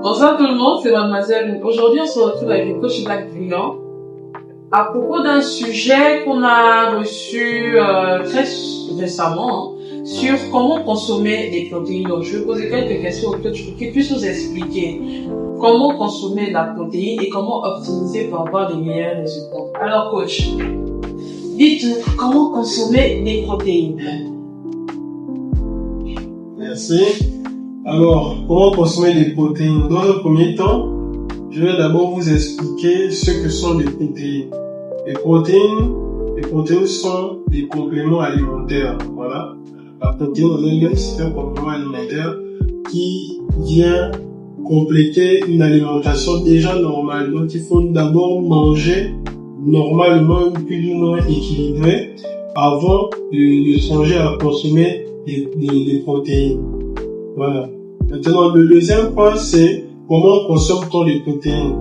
Bonsoir tout le monde, c'est Mademoiselle. Aujourd'hui, on se retrouve avec le coach Black Brillant à propos d'un sujet qu'on a reçu très récemment sur comment consommer des protéines. Donc, je vais poser quelques questions au coach pour qu'il puisse nous expliquer comment consommer la protéine et comment optimiser pour avoir des meilleurs résultats. Alors, coach, dites-nous comment consommer des protéines. Merci. Alors, comment consommer des protéines? Dans un premier temps, je vais d'abord vous expliquer ce que sont les protéines. Les protéines sont des compléments alimentaires. Voilà. La protéine en elle-même, c'est un complément alimentaire qui vient compléter une alimentation déjà normale. Donc, il faut d'abord manger normalement, plus ou moins équilibré avant de songer à consommer des protéines. Voilà. Maintenant, le deuxième point, c'est comment consomme-t-on les protéines?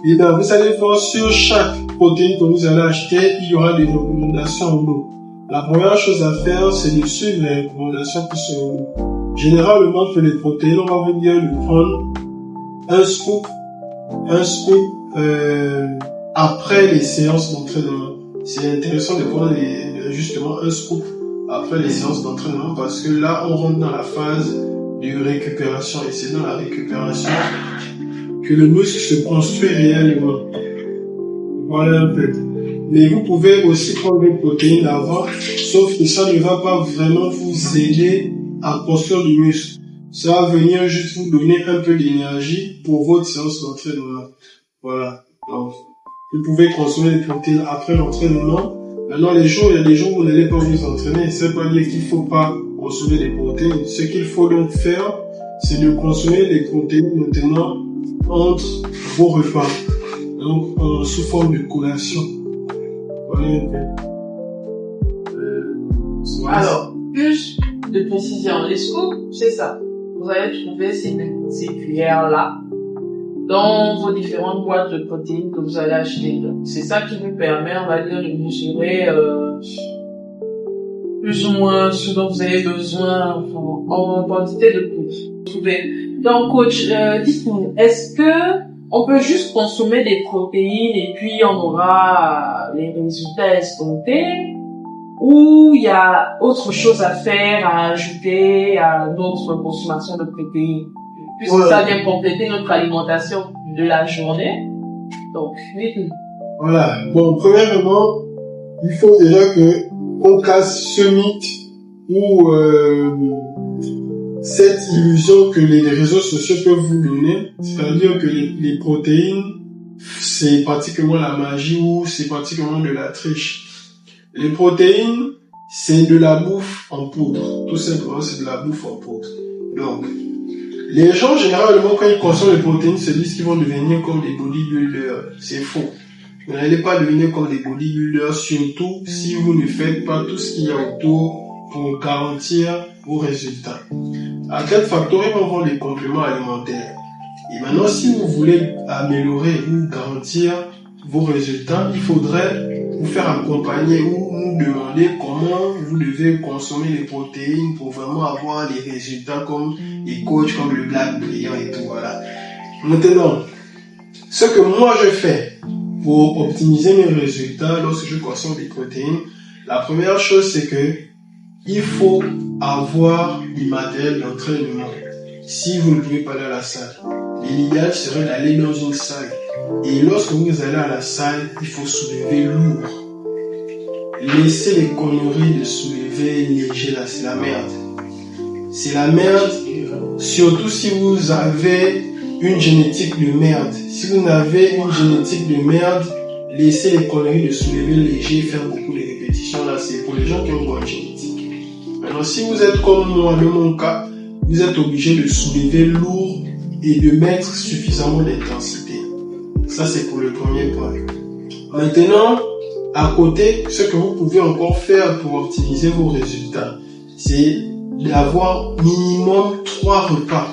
Et bien, vous allez voir sur chaque protéine que vous allez acheter, il y aura des recommandations en haut. La première chose à faire, c'est de suivre les recommandations qui sont en haut. Généralement, pour les protéines, on va vous dire de prendre un scoop, après les séances d'entraînement. C'est intéressant de prendre justement un scoop après les séances d'entraînement parce que là, on rentre dans la phase de récupération et c'est dans la récupération que le muscle se construit réellement. Voilà un peu. Mais vous pouvez aussi prendre des protéines avant, sauf que ça ne va pas vraiment vous aider à construire du muscle. Ça va venir juste vous donner un peu d'énergie pour votre séance d'entraînement. Voilà. Donc, vous pouvez consommer des protéines après l'entraînement. Maintenant, il y a des jours où vous n'allez pas vous entraîner. Ça ne veut pas dire qu'il ne faut pas consommer des protéines. Ce qu'il faut donc faire, c'est de consommer des protéines maintenant entre vos repas. Donc, sous forme de collation. Voilà. Alors, plus de précision. Les scoops, c'est ça. Vous allez trouver ces cuillères-là dans vos différentes boîtes de protéines que vous allez acheter. C'est ça qui vous permet, on va dire, de mesurer plus ou moins ce dont vous avez besoin en quantité de plus. Donc, coach, dites-nous, est-ce que on peut juste consommer des protéines et puis on aura les résultats escomptés, ou il y a autre chose à faire, à ajouter à notre consommation de protéines? Puisque ça vient compléter notre alimentation de la journée. Donc, dites-nous. Voilà. Bon, premièrement, il faut déjà qu'on casse ce mythe ou cette illusion que les réseaux sociaux peuvent vous donner. C'est-à-dire que les protéines, c'est pratiquement la magie ou c'est pratiquement de la triche. Les protéines, c'est de la bouffe en poudre. Tout simplement, c'est de la bouffe en poudre. Donc, les gens, généralement, quand ils consomment les protéines, se disent qu'ils vont devenir comme des bodybuilders. C'est faux. Vous n'allez pas devenir comme des bodybuilders, surtout si vous ne faites pas tout ce qu'il y a autour pour garantir vos résultats. À quel facteur ils vont vendre les compléments alimentaires? Et maintenant, si vous voulez améliorer ou garantir vos résultats, il faudrait vous faire accompagner ou nous demander comment vous devez consommer les protéines pour vraiment avoir les résultats comme les coachs, comme le Black Brillant et tout, voilà. Maintenant, ce que moi je fais pour optimiser mes résultats lorsque je consomme des protéines, la première chose c'est que il faut avoir du matériel d'entraînement. Si vous ne pouvez pas aller à la salle, l'idéal serait d'aller dans une salle. Et lorsque vous allez à la salle, il faut soulever lourd. Laissez les conneries de soulever léger là, c'est la merde. C'est la merde, surtout si vous avez une génétique de merde. Si vous avez une génétique de merde, laissez les conneries de soulever léger, faire beaucoup de répétitions là, c'est pour les gens qui ont une bonne génétique. Maintenant, si vous êtes comme moi, dans mon cas, vous êtes obligé de soulever lourd et de mettre suffisamment d'intensité. Ça, c'est pour le premier point. Maintenant, à côté, ce que vous pouvez encore faire pour optimiser vos résultats, c'est d'avoir minimum 3 repas.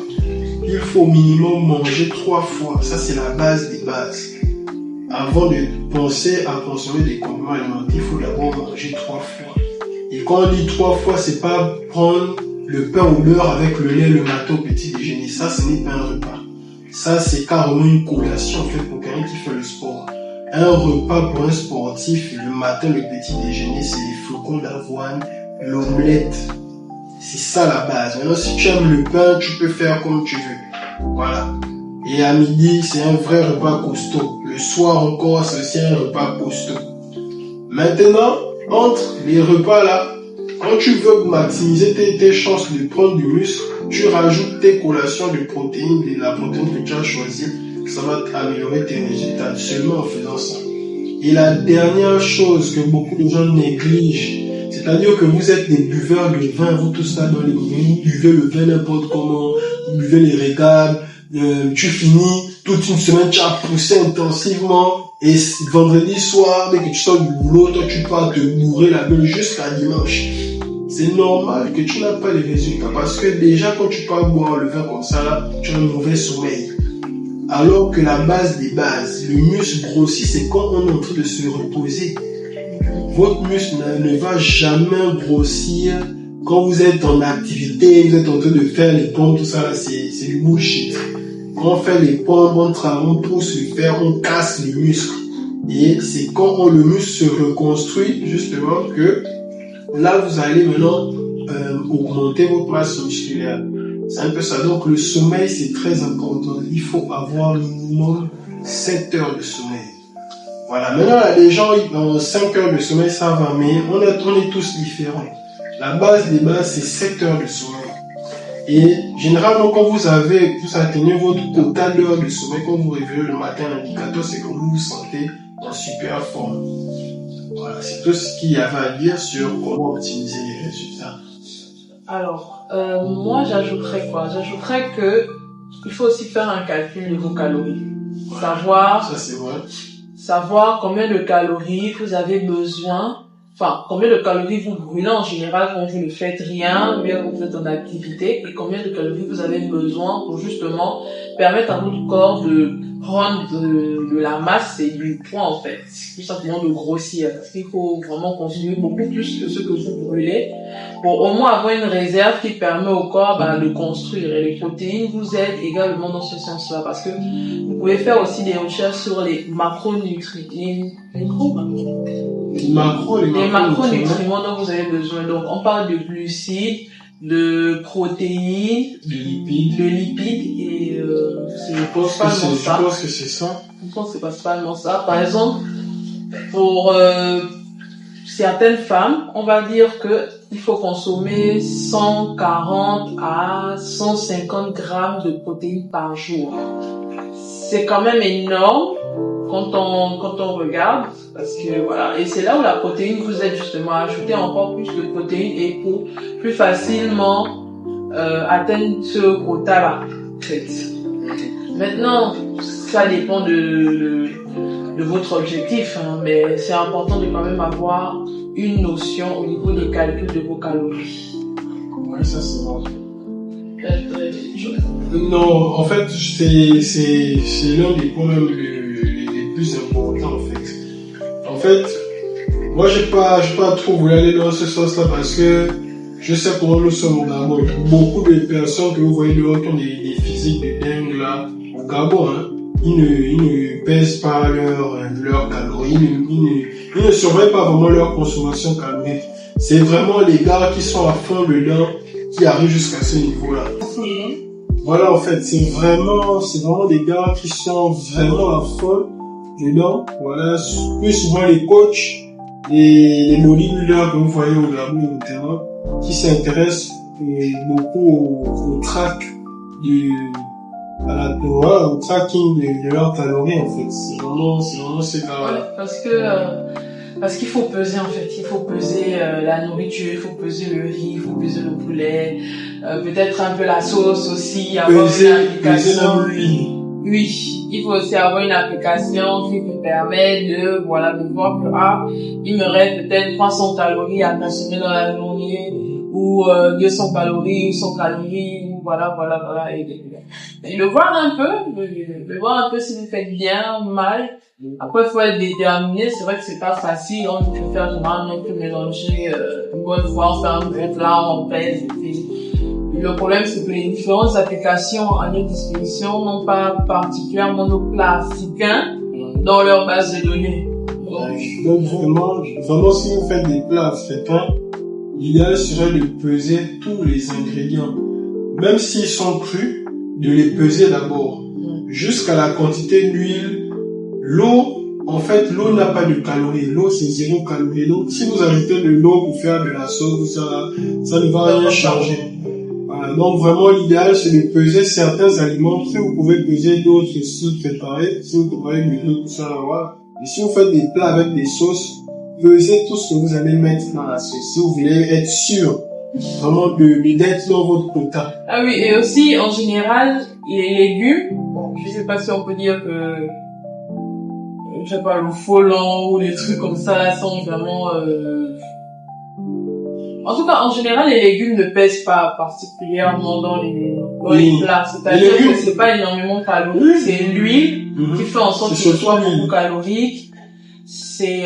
Il faut minimum manger 3 fois. Ça, c'est la base des bases. Avant de penser à consommer des compléments alimentaires, il faut d'abord manger 3 fois. Et quand on dit 3 fois, c'est pas prendre le pain au beurre avec le lait le matin au petit déjeuner. Ça, ce n'est pas un repas. Ça, c'est carrément une collation, en fait, pour quelqu'un qui fait le sport. Un repas pour un sportif, le matin, le petit déjeuner, c'est les flocons d'avoine, l'omelette. C'est ça la base. Maintenant, si tu aimes le pain, tu peux faire comme tu veux. Voilà. Et à midi, c'est un vrai repas costaud. Le soir encore, c'est aussi un repas costaud. Maintenant, entre les repas là, quand tu veux maximiser tes chances de prendre du muscle, tu rajoutes tes collations de protéines, de la protéine que tu as choisie. Ça va améliorer tes résultats seulement en faisant ça. Et la dernière chose que beaucoup de gens négligent, c'est-à-dire que vous êtes des buveurs de vin, vous tous là dans les vous buvez le vin n'importe comment, vous buvez les régales, tu finis toute une semaine, tu as poussé intensivement, et vendredi soir, dès que tu sors du boulot, toi tu pars te bourrer la gueule jusqu'à dimanche. C'est normal que tu n'as pas les résultats, parce que déjà quand tu pars boire le vin comme ça là, tu as un mauvais sommeil. Alors que la base des bases, le muscle grossit, c'est quand on est en train de se reposer. Votre muscle ne va jamais grossir quand vous êtes en activité, vous êtes en train de faire les pompes, tout ça là, c'est du bullshit. Quand on fait les pompes, on pousse le fer, on casse le muscle. Et c'est quand le muscle se reconstruit, justement, que là, vous allez maintenant augmenter votre masse musculaire. C'est un peu ça. Donc, le sommeil, c'est très important. Il faut avoir minimum 7 heures de sommeil. Voilà. Maintenant, là, les gens, dans 5 heures de sommeil, ça va, mais on est tous différents. La base des bases, c'est 7 heures de sommeil. Et généralement, quand vous atteignez votre quota d'heures de sommeil, quand vous réveillez le matin, l'indicateur, c'est que vous vous sentez en super forme. Voilà, c'est tout ce qu'il y avait à dire sur comment optimiser les résultats. Alors, moi, j'ajouterais quoi? J'ajouterais que il faut aussi faire un calcul de vos calories. Ça, c'est vrai. Savoir combien de calories vous avez besoin. Enfin, combien de calories vous brûlez en général quand vous ne faites rien, bien que vous êtes en activité, et combien de calories vous avez besoin pour justement permettre à votre corps de prendre de la masse et du poids en fait, tout simplement de grossir, parce qu'il faut vraiment consommer beaucoup plus que ce que vous brûlez pour au moins avoir une réserve qui permet au corps de construire. Et les protéines vous aident également dans ce sens-là, parce que vous pouvez faire aussi des recherches sur les macronutriments. Les macronutriments dont vous avez besoin. Donc, on parle de glucides, de protéines, de lipides et je pense que c'est ça. Je pense que c'est principalement ça. Par exemple, pour certaines femmes, on va dire que il faut consommer 140 à 150 grammes de protéines par jour. C'est quand même énorme quand on regarde, parce que voilà, et c'est là où la protéine vous aide justement à ajouter encore plus de protéines et pour plus facilement atteindre ce quota-là. En fait. Maintenant, ça dépend de votre objectif, hein, mais c'est important de quand même avoir une notion au niveau des calculs de vos calories. Ouais, ça c'est bon. Non, en fait, c'est l'un des points même les plus importants, en fait. En fait, moi, j'ai pas trop voulu aller dans ce sens-là parce que je sais comment nous sommes au Gabon. Beaucoup de personnes que vous voyez dehors qui ont des physiques de dingue, là, au Gabon, hein, ils ne pèsent pas leurs calories, ils ne surveillent pas vraiment leur consommation calorique. C'est vraiment les gars qui sont à fond dedans qui arrivent jusqu'à ce niveau-là. Voilà, en fait, c'est vraiment des gars qui sont vraiment à fond dedans. Voilà, plus souvent les coachs et les bodybuilders que vous voyez au Gabon, au terrain, qui s'intéressent beaucoup au track au tracking de leurs calories, en fait. C'est vraiment ces gars-là. Parce qu'il faut peser, en fait. Il faut peser la nourriture, il faut peser le riz, il faut peser le poulet, peut-être un peu la sauce aussi, avoir une application. Oui, il faut aussi avoir une application qui me permet de voir que, il me reste peut-être 300 calories à consommer dans la journée, ou 200 calories, 100 calories, voilà, et le voir un peu si vous faites bien, mal. Après, il faut être déterminé. C'est vrai que c'est pas facile. On peut faire généralement, on peut mélanger une bonne fois, on fait un bon plat, on pèse, et puis le problème, c'est que les différentes applications à notre disposition n'ont pas particulièrement nos plats africains dans leur base de données. Donc vraiment, si vous faites des plats africains, l'idéal serait de peser tous les ingrédients. Même s'ils sont crus, de les peser d'abord. Jusqu'à la quantité d'huile. L'eau, en fait, l'eau n'a pas de calories. L'eau, c'est 0 calories. Donc, si vous ajoutez de l'eau pour faire de la sauce, ça ne va rien changer. Voilà. Donc, vraiment, l'idéal, c'est de peser certains aliments. Si vous pouvez peser d'autres, si vous préparez, si vous préparez du riz, tout ça, voilà. Et si vous faites des plats avec des sauces, pesez tout ce que vous allez mettre dans la sauce. Si vous voulez être sûr, vraiment, d'être dans votre quota. Ah oui, et aussi, en général, les légumes, bon, je sais pas si on peut dire que, je sais pas, le folon ou des trucs comme ça sont vraiment, en tout cas, en général, les légumes ne pèsent pas particulièrement dans les plats. C'est-à-dire que c'est pas énormément calorique. C'est l'huile qui fait en sorte que ce soit beaucoup calorique. C'est,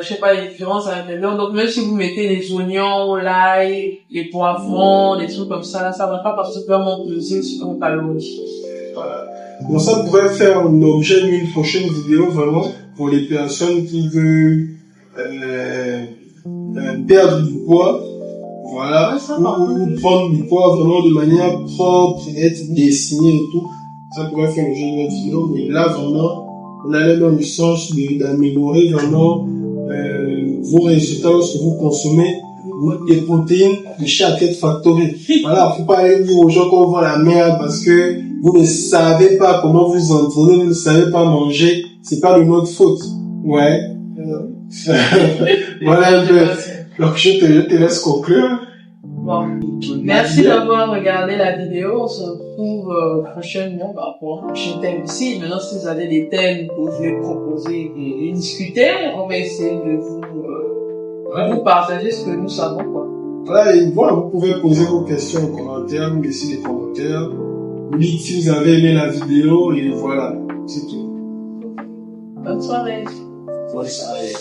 je sais pas, les différences avec les viandes. Donc, même si vous mettez les oignons, l'ail, les poivrons, des trucs comme ça, ça va pas particulièrement peser sur les calories. Voilà. Bon, ça pourrait faire l'objet d'une prochaine vidéo, vraiment, pour les personnes qui veulent, perdre du poids, voilà, ou prendre du poids vraiment de manière propre, être dessiné et tout. Ça pourrait faire l'objet d'une vidéo, mais là, vraiment, on allait dans le sens d'améliorer vraiment vos résultats lorsque vous consommez des protéines de chaque factory. Voilà, faut pas aller dire aux gens qu'on vend la merde parce que vous ne savez pas comment vous entraîner, vous ne savez pas manger. C'est pas de notre faute. Ouais. Voilà un peu. Donc je te laisse conclure. Bon. Merci d'avoir regardé la vidéo. On se retrouve prochainement pour un prochain thème aussi. Maintenant, si vous avez des thèmes que vous voulez proposer et discuter, on va essayer de vous partager ce que nous savons, quoi. Voilà, et voilà, vous pouvez poser vos questions en commentaire, vous laissez des commentaires. Vous dites si vous avez aimé la vidéo et voilà, c'est tout. Bonne soirée. Bonne soirée.